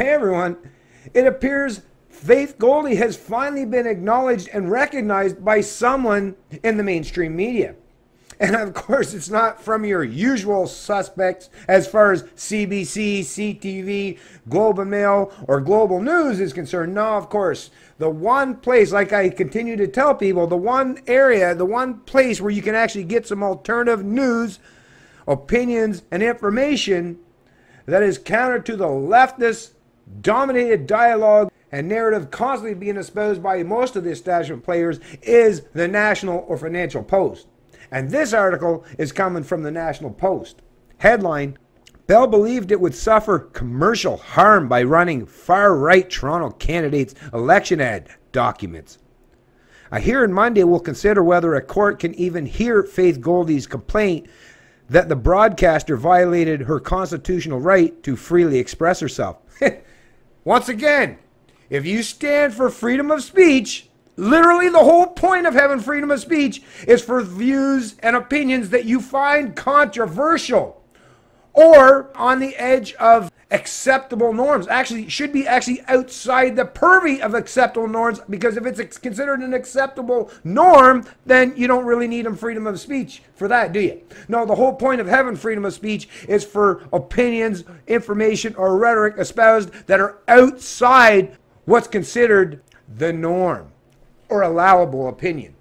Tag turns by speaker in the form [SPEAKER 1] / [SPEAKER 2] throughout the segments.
[SPEAKER 1] Hey everyone, it appears Faith Goldy has finally been acknowledged and recognized by someone in the mainstream media. And of course, it's not from your usual suspects as far as CBC, CTV, Globe and Mail, or Global News is concerned. No, of course, the one place, like I continue to tell people, the one area, the one place where you can actually get some alternative news, opinions, and information that is counter to the leftist dominated dialogue and narrative constantly being espoused by most of the establishment players is the National or Financial Post. And this article is coming from the National Post. Headline, Bell believed it would suffer commercial harm by running far-right Toronto candidates' election ad documents. A hearing Monday will consider whether a court can even hear Faith Goldy's complaint that the broadcaster violated her constitutional right to freely express herself. Once again, if you stand for freedom of speech, literally the whole point of having freedom of speech is for views and opinions that you find controversial or on the edge of acceptable norms. Actually, should be outside the purview of acceptable norms, because if it's considered an acceptable norm, then you don't really need freedom of speech for that, do you? No, the whole point of having freedom of speech is for opinions, information, or rhetoric espoused that are outside what's considered the norm or allowable opinion.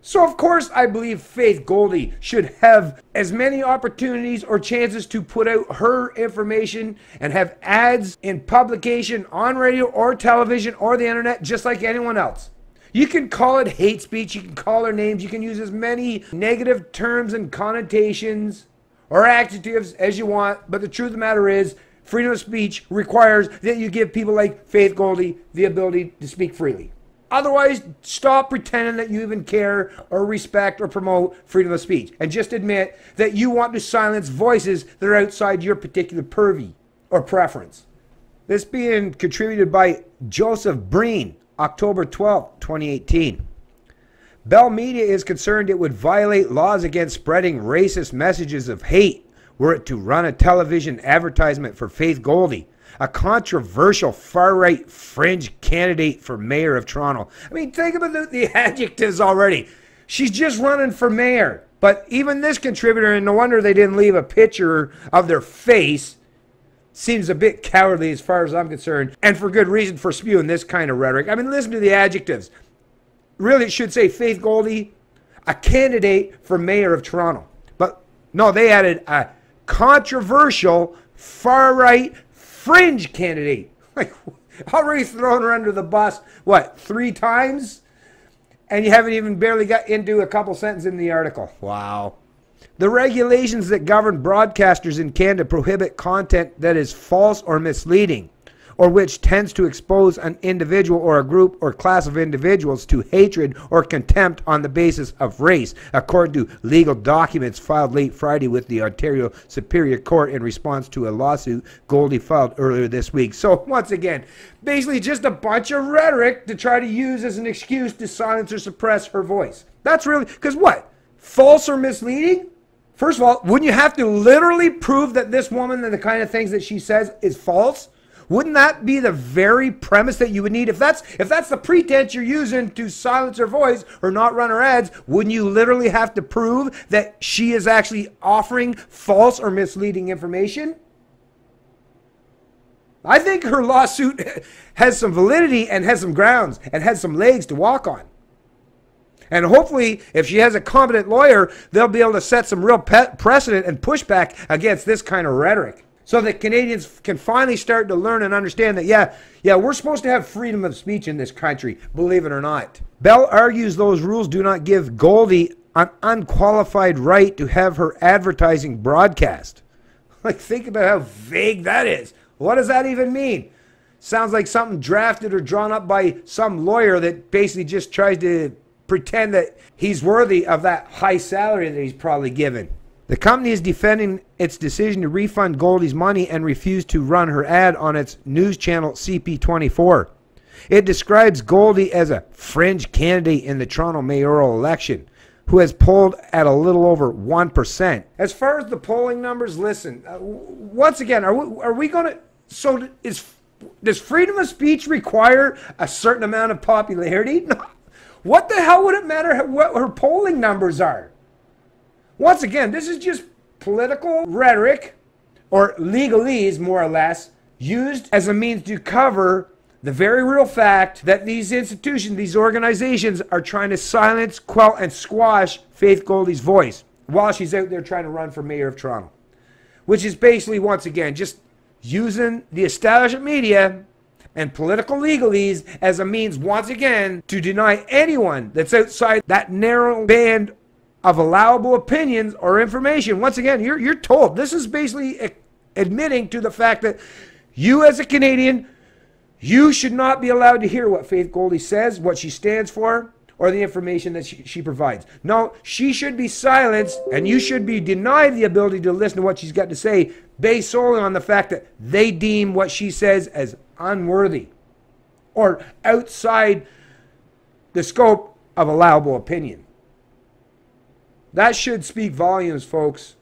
[SPEAKER 1] So of course I believe Faith Goldy should have as many opportunities or chances to put out her information and have ads in publication on radio or television or the internet just like anyone else. You can call it hate speech, you can call her names, you can use as many negative terms and connotations or adjectives as you want, but the truth of the matter is freedom of speech requires that you give people like Faith Goldy the ability to speak freely. Otherwise, stop pretending that you even care or respect or promote freedom of speech, and just admit that you want to silence voices that are outside your particular purview or preference. This being contributed by Joseph Breen, October 12, 2018. Bell Media is concerned it would violate laws against spreading racist messages of hate were it to run a television advertisement for Faith Goldy, a controversial far-right fringe candidate for mayor of Toronto. I mean, think about the adjectives already. She's just running for mayor. But even this contributor, and no wonder they didn't leave a picture of their face, seems a bit cowardly as far as I'm concerned, and for good reason for spewing this kind of rhetoric. I mean, listen to the adjectives. Really, it should say Faith Goldy, a candidate for mayor of Toronto. But no, they added a controversial far-right fringe candidate. Like, already thrown her under the bus, what, 3 times? And you haven't even barely got into a couple sentences in the article. Wow. The regulations that govern broadcasters in Canada prohibit content that is false or misleading, or which tends to expose an individual or a group or class of individuals to hatred or contempt on the basis of race, according to legal documents filed late Friday with the Ontario Superior Court in response to a lawsuit Goldy filed earlier this week. So once again, basically just a bunch of rhetoric to try to use as an excuse to silence or suppress her voice. That's really, because what? False or misleading? First of all, wouldn't you have to literally prove that this woman and the kind of things that she says is false? Wouldn't that be the very premise that you would need? If that's the pretense you're using to silence her voice or not run her ads, wouldn't you literally have to prove that she is actually offering false or misleading information? I think her lawsuit has some validity and has some grounds and has some legs to walk on. And hopefully, if she has a competent lawyer, they'll be able to set some real precedent and pushback against this kind of rhetoric, so that Canadians can finally start to learn and understand that, yeah, we're supposed to have freedom of speech in this country, believe it or not. Bell argues those rules do not give Goldy an unqualified right to have her advertising broadcast. Like, think about how vague that is. What does that even mean? Sounds like something drafted or drawn up by some lawyer that basically just tries to pretend that he's worthy of that high salary that he's probably given. The company is defending its decision to refund Goldy's money and refuse to run her ad on its news channel CP24. It describes Goldy as a fringe candidate in the Toronto mayoral election, who has polled at a little over 1%. As far as the polling numbers, listen, once again, are we going to... So does freedom of speech require a certain amount of popularity? No. What the hell would it matter what her polling numbers are? Once again, this is just political rhetoric, or legalese, more or less, used as a means to cover the very real fact that these institutions, these organizations, are trying to silence, quell, and squash Faith Goldy's voice while she's out there trying to run for mayor of Toronto. Which is basically, once again, just using the establishment media and political legalese as a means, once again, to deny anyone that's outside that narrow band of allowable opinions or information. Once again, you're told. This is basically admitting to the fact that you as a Canadian, you should not be allowed to hear what Faith Goldy says, what she stands for, or the information that she provides. No, she should be silenced, and you should be denied the ability to listen to what she's got to say based solely on the fact that they deem what she says as unworthy or outside the scope of allowable opinion. That should speak volumes, folks.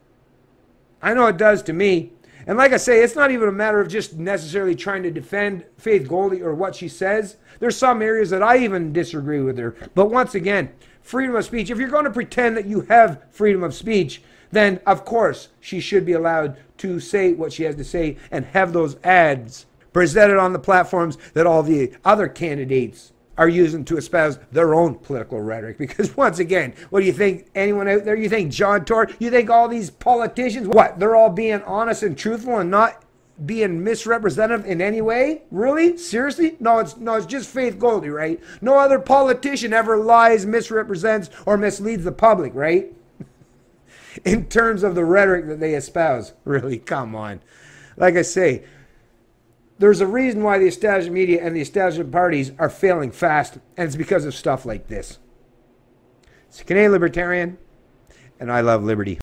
[SPEAKER 1] I know it does to me. And like I say, it's not even a matter of just necessarily trying to defend Faith Goldy or what she says. There's some areas that I even disagree with her. But once again, freedom of speech. If you're going to pretend that you have freedom of speech, then of course she should be allowed to say what she has to say and have those ads presented on the platforms that all the other candidates are using to espouse their own political rhetoric. Because once again, what do you think? Anyone out there? You think John Tory? You think all these politicians, what? They're all being honest and truthful and not being misrepresentative in any way? Really? Seriously? No, it's just Faith Goldy, right? No other politician ever lies, misrepresents, or misleads the public, right? In terms of the rhetoric that they espouse. Really? Come on. Like I say, there's a reason why the establishment media and the establishment parties are failing fast, and it's because of stuff like this. It's a Canadian Libertarian, and I love liberty.